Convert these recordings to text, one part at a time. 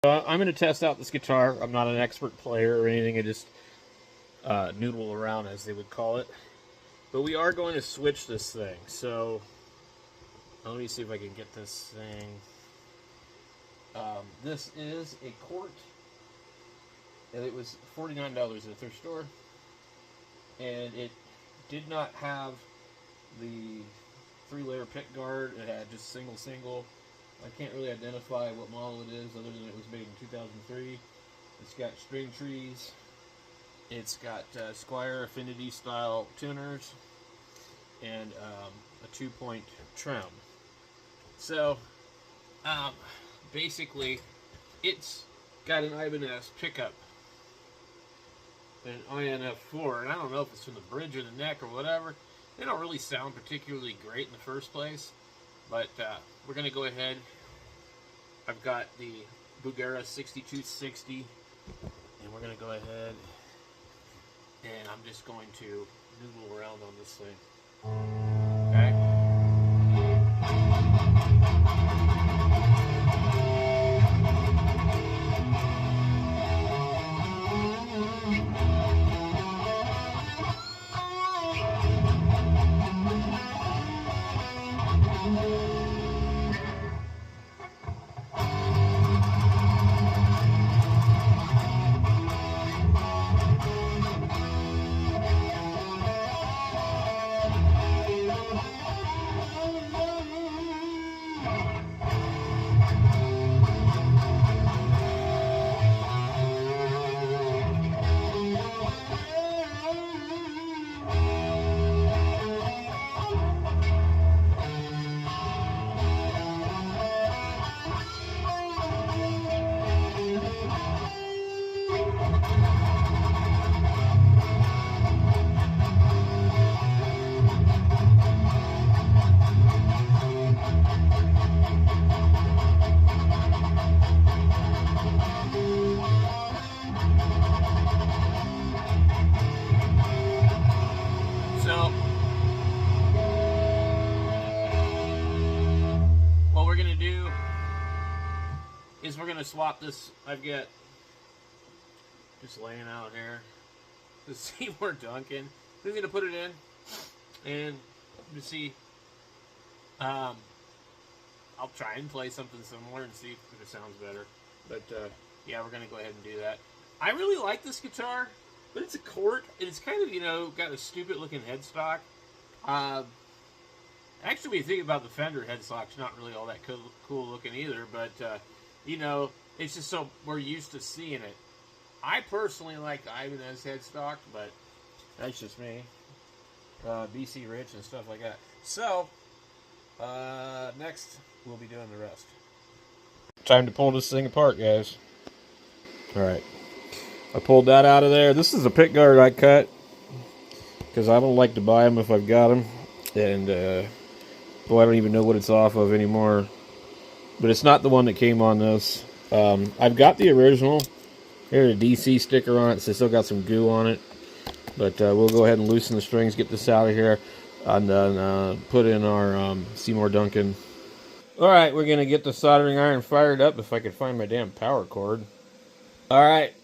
I'm going to test out this guitar. I'm not an expert player or anything. I just noodle around, as they would call it. But we are going to switch this thing. So let me see if I can get this thing. This is a quart. And it was $49 at a thrift store. And it did not have the 3-layer pick guard. It had just single. I can't really identify what model it is other than it was made in 2003. It's got string trees. It's got Squire Affinity style tuners and a 2-point trim. So basically it's got an Ibanez pickup, an INF4, and I don't know if it's from the bridge or the neck or whatever. They don't really sound particularly great in the first place, but we're going to go ahead. I've got the Bugera 6260, and we're going to go ahead, and I'm just going to noodle around on this thing. Okay? So what we're going to do is we're going to swap this. I've got just laying out here the Seymour Duncan. We're going to put it in and you see. I'll try and play something similar and see if it sounds better. But yeah, we're going to go ahead and do that. I really like this guitar, but it's a quart, and it's kind of, you know, got a stupid-looking headstock. Actually, when you think about the Fender headstock's not really all that cool-looking either, but, you know, it's just so we're used to seeing it. I personally like the Ibanez headstock, but that's just me. BC Rich and stuff like that. So, next, we'll be doing the rest. Time to pull this thing apart, guys. Alright. I pulled that out of there. This is a pick guard I cut because I don't like to buy them if I've got them. And, boy, I don't even know what it's off of anymore. But it's not the one that came on this. I've got the original. Here's a DC sticker on it, so it's still got some goo on it. But we'll go ahead and loosen the strings, get this out of here, and then put in our Seymour Duncan. Alright, we're going to get the soldering iron fired up if I can find my damn power cord. Alright,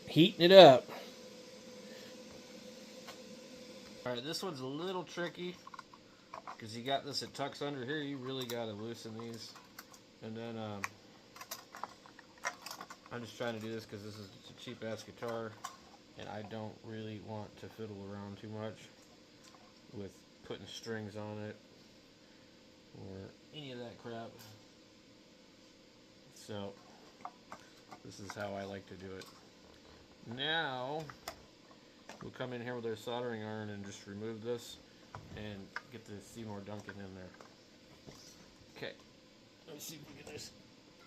heating it up. Alright, this one's a little tricky because you got this, it tucks under here. You really got to loosen these. And then I'm just trying to do this because this is a cheap ass guitar and I don't really want to fiddle around too much with putting strings on it or any of that crap. So this is how I like to do it. Now we'll come in here with our soldering iron and just remove this and get the Seymour Duncan in there. Okay, let's see if we can just.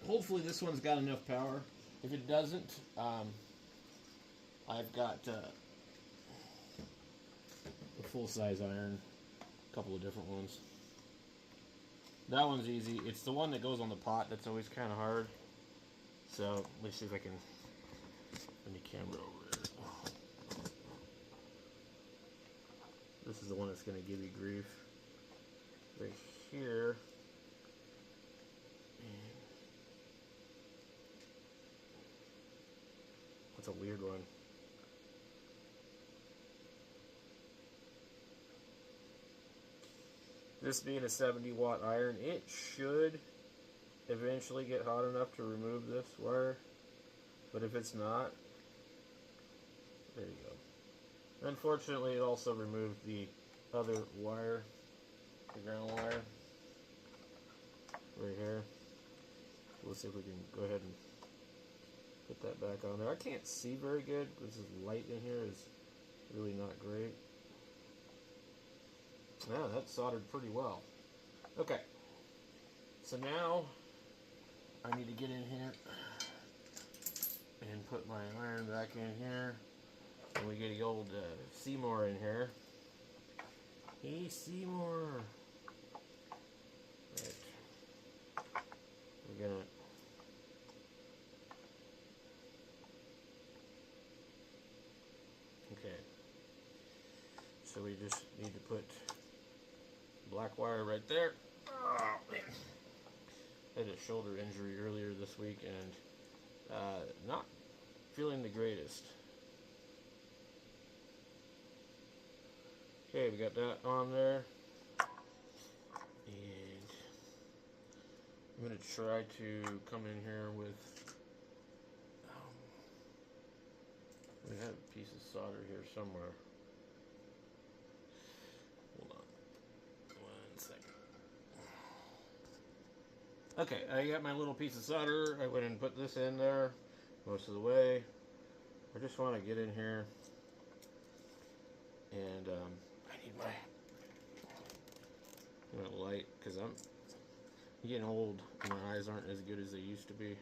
Hopefully this one's got enough power. If it doesn't, I've got a full-size iron, a couple of different ones. That one's easy. It's the one that goes on the pot that's always kind of hard. So let's see if I can bring the camera over there. This is the one that's going to give you grief. Right here. That's a weird one. This being a 70-watt iron, it should eventually get hot enough to remove this wire. But if it's not, there you go. Unfortunately, it also removed the other wire, the ground wire, right here. Let's see if we can go ahead and put that back on there. I can't see very good. This is light in here is really not great. Yeah, that's soldered pretty well. Okay, so now I need to get in here and put my iron back in here. And we get the old Seymour in here. Hey, Seymour. Right. We're gonna okay. So we just need to put black wire right there. Oh, man. I had a shoulder injury earlier this week and not feeling the greatest. Okay, we got that on there. And I'm going to try to come in here with, we have a piece of solder here somewhere. Hold on 1 second. Okay, I got my little piece of solder. I went and put this in there most of the way. I just want to get in here and I need my light because I'm getting old. My eyes aren't as good as they used to be.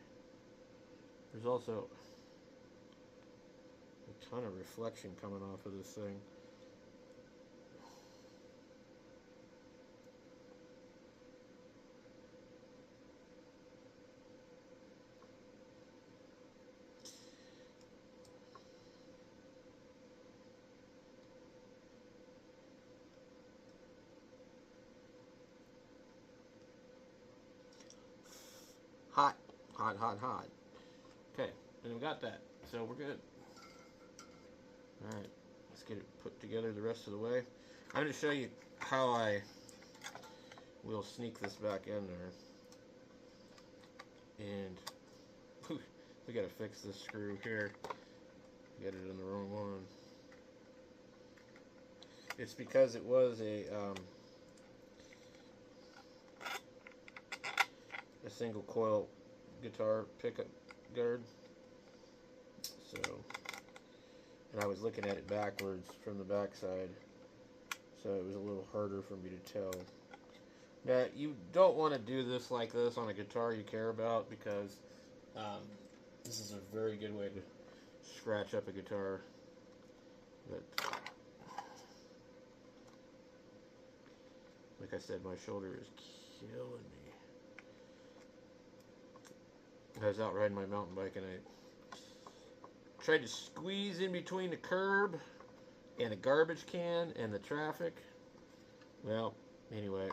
There's also a ton of reflection coming off of this thing. Hot, hot, hot, hot. Okay, and we got that, so we're good. Alright, let's get it put together the rest of the way. I'm going to show you how I will sneak this back in there. And we got to fix this screw here. Got it in the wrong one. It's because it was a single coil guitar pickup guard. So, and I was looking at it backwards from the backside, so it was a little harder for me to tell. Now, you don't want to do this like this on a guitar you care about, because this is a very good way to scratch up a guitar. But like I said, my shoulder is killing me. I was out riding my mountain bike and I tried to squeeze in between the curb and a garbage can and the traffic. Well, anyway,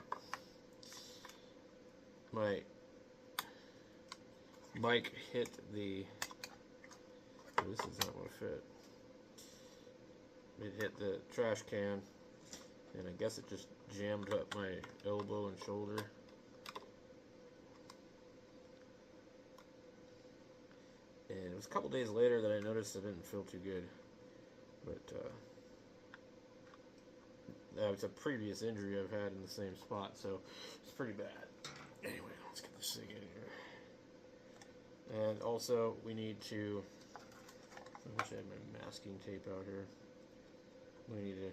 my bike hit the, this is not going to fit. It hit the trash can and I guess it just jammed up my elbow and shoulder. And it was a couple days later that I noticed I didn't feel too good. But that was a previous injury I've had in the same spot, so it's pretty bad. Anyway, let's get this thing in here. And also, we need to, I wish I had my masking tape out here. We need to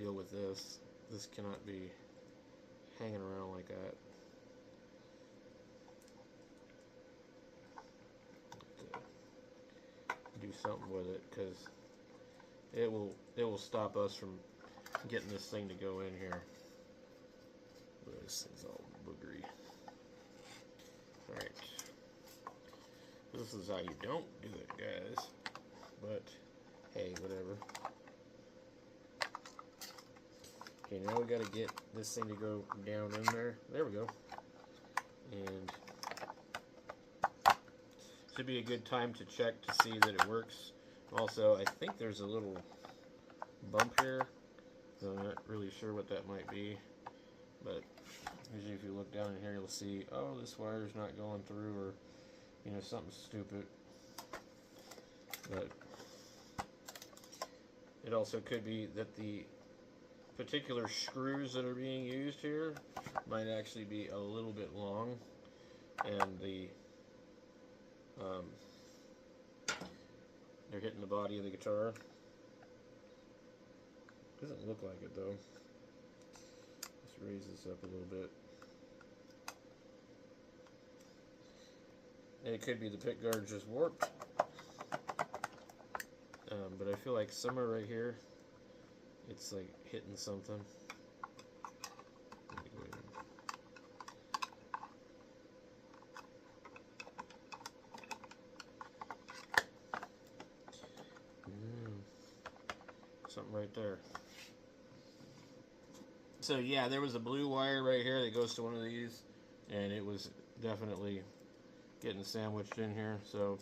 deal with this. This cannot be hanging around like that. Do something with it, because it will stop us from getting this thing to go in here. This thing's all boogery. Alright. This is how you don't do it, guys. But hey, whatever. Okay, now we gotta get this thing to go down in there. There we go. And should be a good time to check to see that it works. Also, I think there's a little bump here. So I'm not really sure what that might be. But usually if you look down in here, you'll see, oh, this wire's not going through, or, you know, something stupid. But it also could be that the particular screws that are being used here might actually be a little bit long, and they're hitting the body of the guitar. Doesn't look like it though. Let's raise this up a little bit. And it could be the pick guard just warped. But I feel like somewhere right here, it's like hitting something. Something right there. So yeah, there was a blue wire right here that goes to one of these, and it was definitely getting sandwiched in here. So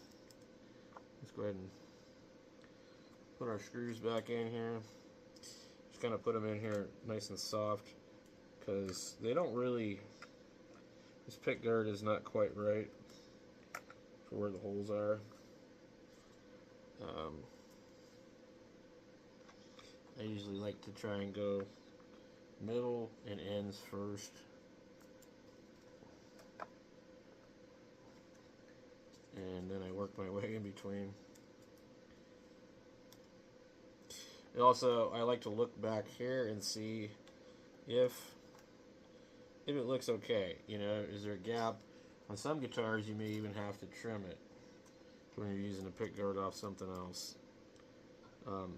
let's go ahead and put our screws back in here. Just kind of put them in here nice and soft, because they don't really, this pick guard is not quite right for where the holes are. I usually like to try and go middle and ends first. And then I work my way in between. And also, I like to look back here and see if it looks okay. You know, is there a gap? On some guitars, you may even have to trim it when you're using a pick guard off something else.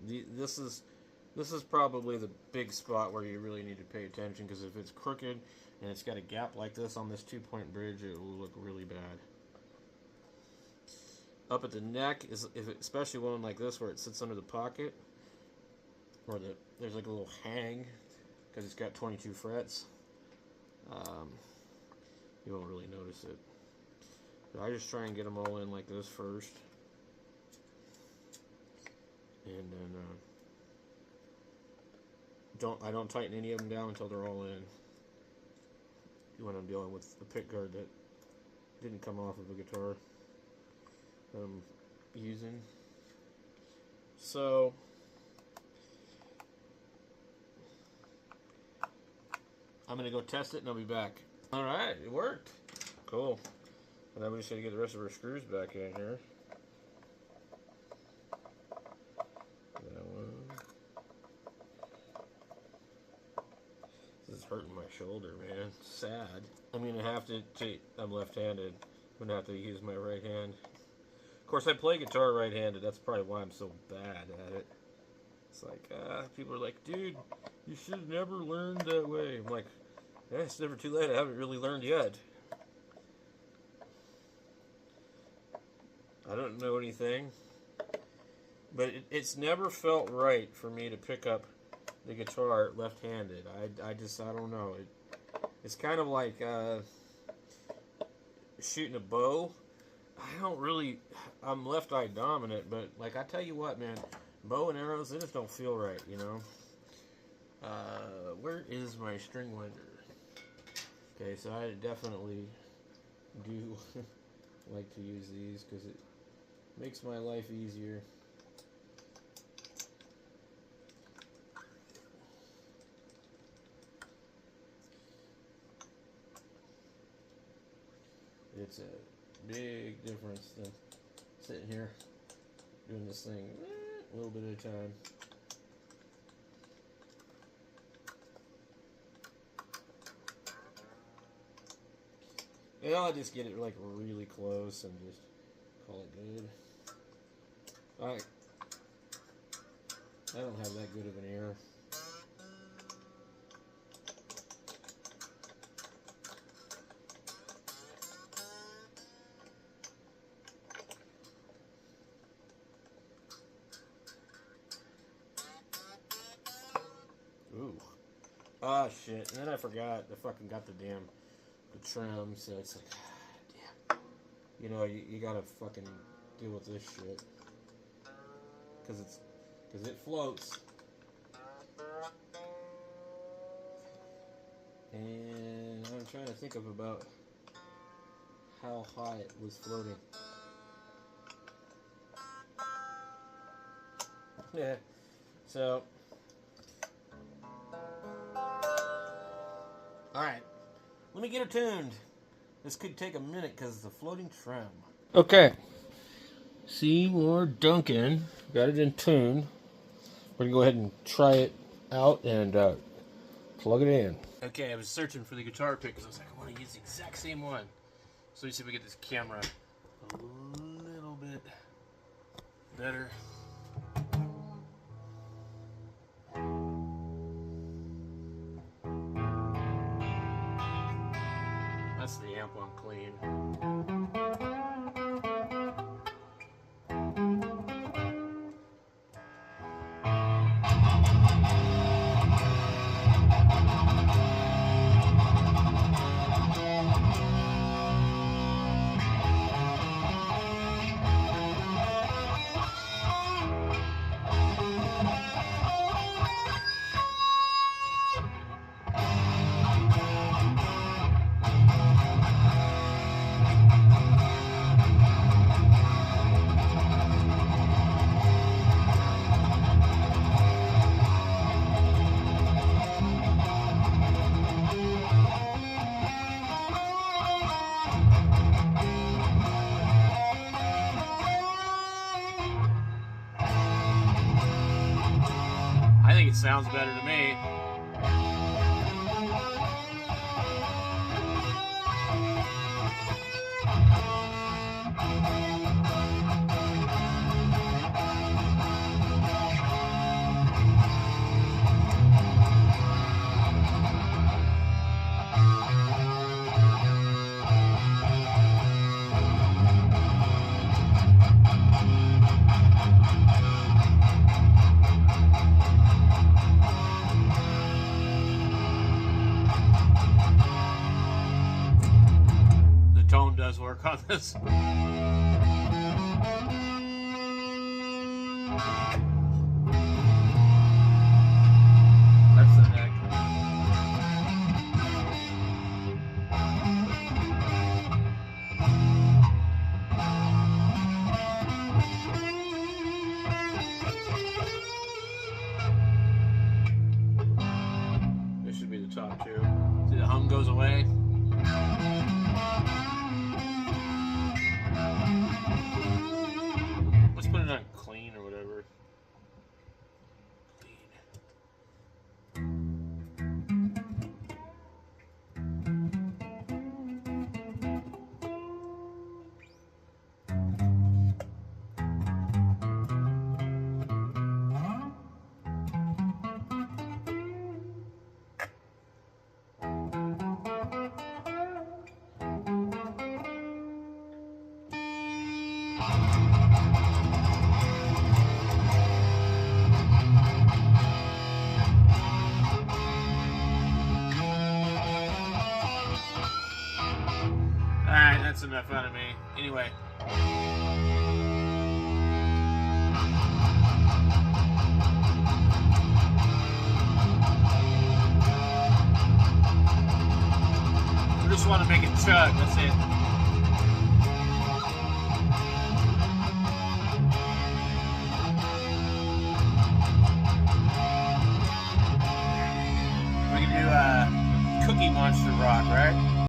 This is probably the big spot where you really need to pay attention, because if it's crooked and it's got a gap like this on this 2-point bridge, it will look really bad. Up at the neck, especially one like this where it sits under the pocket, or there's like a little hang because it's got 22 frets, you won't really notice it. But I just try and get them all in like this first, and then I don't tighten any of them down until they're all in, when I'm dealing with the pick guard that didn't come off of a guitar I'm using. So I'm gonna go test it and I'll be back. Alright, it worked. Cool. And then we just gotta get the rest of our screws back in here. That one. This is hurting my shoulder, man. Sad. I'm gonna have to I'm left-handed. I'm gonna have to use my right hand. Of course, I play guitar right-handed. That's probably why I'm so bad at it. It's like, people are like, dude, you should have never learned that way. I'm like, yeah, it's never too late. I haven't really learned yet. I don't know anything. But it's never felt right for me to pick up the guitar left-handed. I don't know. It's kind of like shooting a bow. I'm left-eye dominant, but like I tell you what, man, bow and arrows, they just don't feel right, you know. Where is my string winder? Okay, so I definitely do like to use these because it makes my life easier. It's a big difference than sitting here doing this thing a little bit at a time. And I'll just get it like really close and just call it good. I don't have that good of an ear. Ooh. Ah, shit. And then I forgot. I fucking got the trim, so it's like, damn. you know, you gotta fucking deal with this shit. Cause it floats. And I'm trying to think about how high it was floating. Yeah. So, alright. Let me get her tuned. This could take a minute because it's a floating trim. Okay. Seymour Duncan. Got it in tune. We're going to go ahead and try it out and plug it in. Okay, I was searching for the guitar pick because I was like, I want to use the exact same one. So let's see if we get this camera a little bit better. That's the amp on clean. I think it sounds better to me. Tone does work on this. That's the neck. This should be the top two. See, the hum goes away. Let's put it on clean or whatever. Clean. Alright, that's enough out of me. Anyway. I just want to make it chug, that's it. We can do Cookie Monster Rock, right?